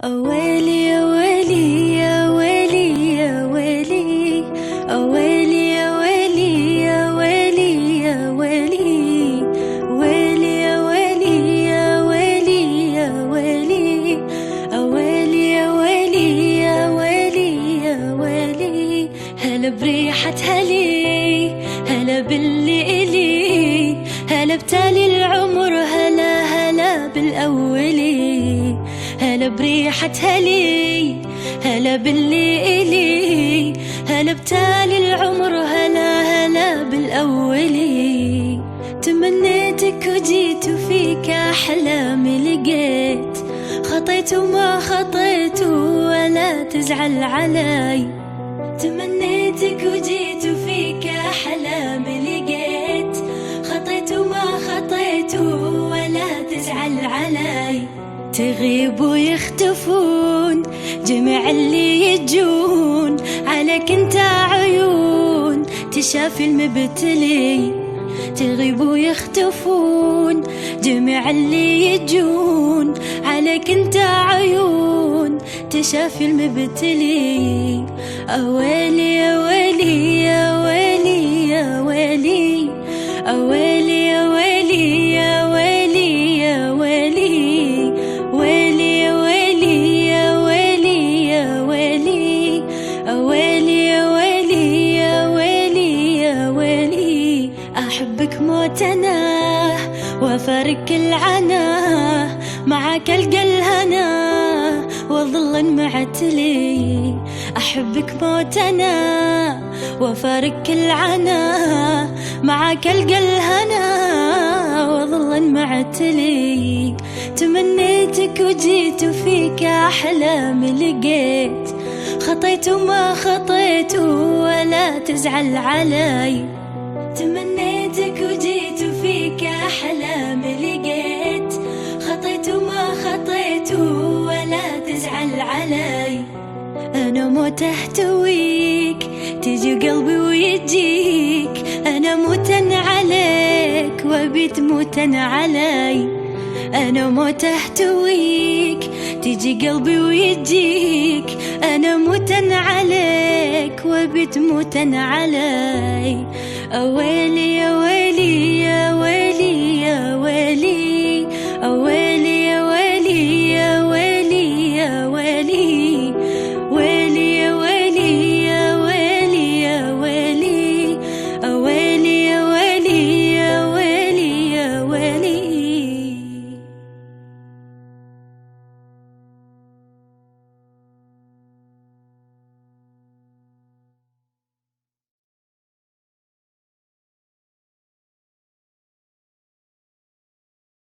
أويلي يا ويلي يا ويلي يا ويلي، أويلي يا ويلي يا ويلي يا ويلي، ويلي يا ويلي يا ويلي يا ويلي، أويلي يا ويلي يا ويلي يا ويلي. هلا بريحة هلي، هلا باللي إلي، هلا بتالي العمر، هلا هلا بالأولي. هلا بريحة هلي، هلا باللي إلي، هلا بتالي العمر، هلا هلا بالأولي. تمنيتك وجيت وفيك أحلامي لقيت، خطيت وما خطيت ولا تزعل علي. تمنيتك وجيت وفيك أحلامي لقيت، خطيت وما خطيت ولا تزعل علي. تغيب ويختفون جميع اللي يجون، عليك انت عيون تشافي المبتلي. تغيب ويختفون جميع اللي يجون، عليك انت عيون تشافي المبتلي. أويلي يا ويلي يا ويلي يا ويلي، أويلي يا ويلي يا ويلي يا ويلي، ويلي يا ويلي يا ويلي يا ويلي، أويلي يا ويلي يا ويلي يا ويلي. أحبك موت أنا وأفارق العنا، معك ألقى الهنا وظل معتلي. أحبك موت أنا وأفارق العنا، معك ألقى الهنا وظل معتلي. تمنيتك وجيت وفيك أحلامي لقيت، خطيت وما خطيت ولا تزعل علي. تمنيتك وجيت وفيك أحلامي لقيت، خطيت وما خطيت ولا تزعل علي. أنا موت أحتويك تجي قلبي ويجيك، أنا موتن عليك وبيت موتن علي. أنا موت أحتويك تجي قلبي ويجيك، أنا موتن عليك وبيت موتن علي. أويلي يا ويلي يا ويلي يا ويلي.